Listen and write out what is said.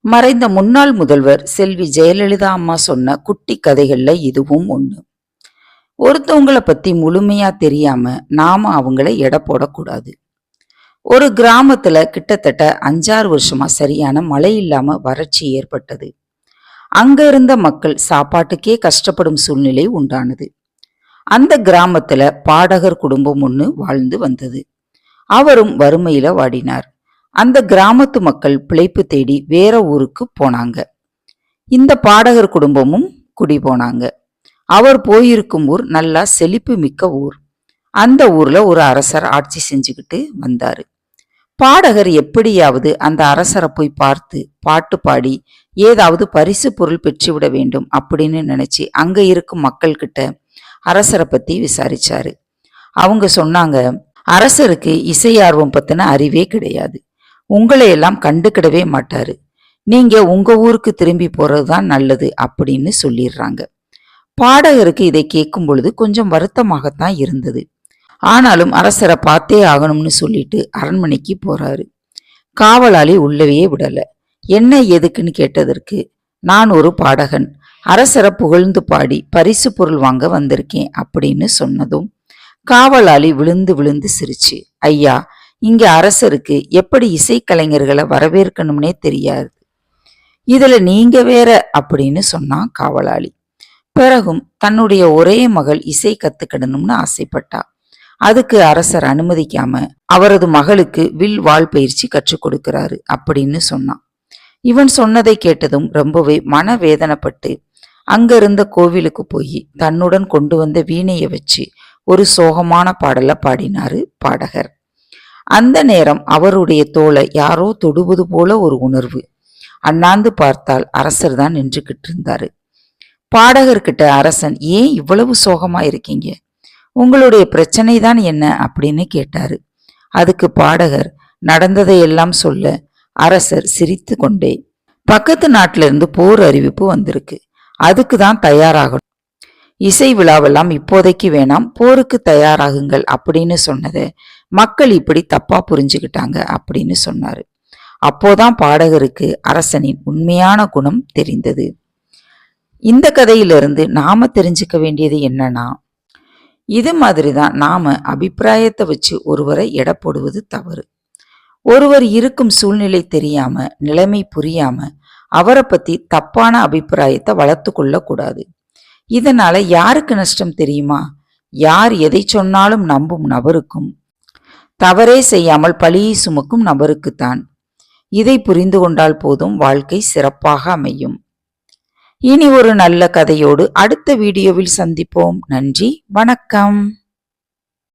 மறைந்த முன்னாள் முதல்வர் செல்வி ஜெயலலிதா அம்மா சொன்ன குட்டி கதைகள்ல இதுவும் ஒண்ணு. ஒருத்தவங்கள பத்தி முழுமையா தெரியாம நாம அவங்கள எடை போடக்கூடாது. ஒரு கிராமத்துல கிட்டத்தட்ட 5-6 வருஷமா சரியான மழை இல்லாம வறட்சி ஏற்பட்டது. அங்க இருந்த மக்கள் சாப்பாட்டுக்கே கஷ்டப்படும் சூழ்நிலை உண்டானது. அந்த கிராமத்துல பாடகர் குடும்பம் ஒண்ணு வாழ்ந்து வந்தது. அவரும் வறுமையில வாடினார். அந்த கிராமத்து மக்கள் பிழைப்பு தேடி வேற ஊருக்கு போனாங்க. இந்த பாடகர் குடும்பமும் குடி போனாங்க. அவர் போயிருக்கும் ஊர் நல்லா செழிப்பு மிக்க ஊர். அந்த ஊர்ல ஒரு அரசர் ஆட்சி செஞ்சுக்கிட்டு வந்தாரு. பாடகர் எப்படியாவது அந்த அரசரை போய் பார்த்து பாட்டு பாடி ஏதாவது பரிசு பொருள் பெற்றுவிட வேண்டும் அப்படின்னு நினைச்சு அங்க இருக்கும் மக்கள் கிட்ட அரசரை பத்தி விசாரிச்சாரு. அவங்க சொன்னாங்க, அரசருக்கு இசை ஆர்வம் பத்தின அறிவே கிடையாது. உங்களை எல்லாம் கண்டுக்கிடவே மாட்டாரு. நீங்க உங்க ஊருக்கு திரும்பி போறதுதான் நல்லது அப்படின்னு சொல்லிடுறாங்க. பாடகருக்கு இதை கேட்கும் பொழுது கொஞ்சம் வருத்தமாகத்தான் இருந்தது. ஆனாலும் அரசரை பார்த்தே ஆகணும்னு சொல்லிட்டு அரண்மனைக்கு போறாரு. காவலாளி உள்ளவே விடல. என்ன எதுக்குன்னு கேட்டதற்கு, நான் ஒரு பாடகன், அரசரை புகழ்ந்து பாடி பரிசு பொருள் வாங்க வந்திருக்கேன் அப்படின்னு சொன்னதும் காவலாளி விழுந்து விழுந்து சிரிச்சு, ஐயா, இங்க அரசருக்கு எப்படி இசைக்கலைஞர்களை வரவேற்கணும்னே தெரியாது, இதுல நீங்க வேற அப்படின்னு சொன்னான் காவலாளி. பிறகும் தன்னுடைய ஒரே மகள் இசை கத்துக்கிடணும்னு ஆசைப்பட்டா. அதுக்கு அரசர் அனுமதிக்காம அவரது மகளுக்கு வில் வாள் பயிற்சி கற்றுக் கொடுக்கிறாரு அப்படின்னு சொன்னான். இவன் சொன்னதை கேட்டதும் ரொம்பவே மனவேதனைப்பட்டு அங்க இருந்த கோவிலுக்கு போய் தன்னுடன் கொண்டு வந்த வீணையை வச்சு ஒரு சோகமான பாடலை பாடினாரு பாடகர். அந்த நேரம் அவருடைய தோளை யாரோ தொடுவது போல ஒரு உணர்வு. அண்ணாந்து பார்த்தால் அரசர் தான் நின்றுகிட்டு இருந்தாரு. பாடகர்கிட்ட அரசன், ஏன் இவ்வளவு சோகமா இருக்கீங்க, உங்களுடைய பிரச்சனை தான் என்ன அப்படின்னு கேட்டாரு. அதுக்கு பாடகர் நடந்ததையெல்லாம் சொல்ல அரசர் சிரித்து கொண்டே, பக்கத்து நாட்டில இருந்து போர் அறிவிப்பு வந்திருக்கு, அதுக்கு தான் தயாராகணும், இசை விழாவெல்லாம் இப்போதைக்கு வேணாம், போருக்கு தயாராகுங்கள் அப்படின்னு சொன்னதை மக்கள் இப்படி தப்பா புரிஞ்சுக்கிட்டாங்க அப்படின்னு சொன்னாரு. அப்போதான் பாடகருக்கு அரசனின் உண்மையான குணம் தெரிந்தது. இந்த கதையிலிருந்து நாம தெரிஞ்சுக்க வேண்டியது என்னன்னா, இது மாதிரிதான் நாம அபிப்பிராயத்தை வச்சு ஒருவரை எடை போடுவது தவறு. ஒருவர் இருக்கும் சூழ்நிலை தெரியாம, நிலைமை புரியாம அவரை பத்தி தப்பான அபிப்பிராயத்தை வளர்த்து கொள்ள கூடாது. இதனால யாருக்கு நஷ்டம் தெரியுமா? யார் எதை சொன்னாலும் நம்பும் நபருக்கும், தவறே செய்யாமல் பழியை சுமக்கும் நபருக்குத்தான். இதை புரிந்து கொண்டால் போதும், வாழ்க்கை சிறப்பாக அமையும். இனி ஒரு நல்ல கதையோடு அடுத்த வீடியோவில் சந்திப்போம். நன்றி, வணக்கம்.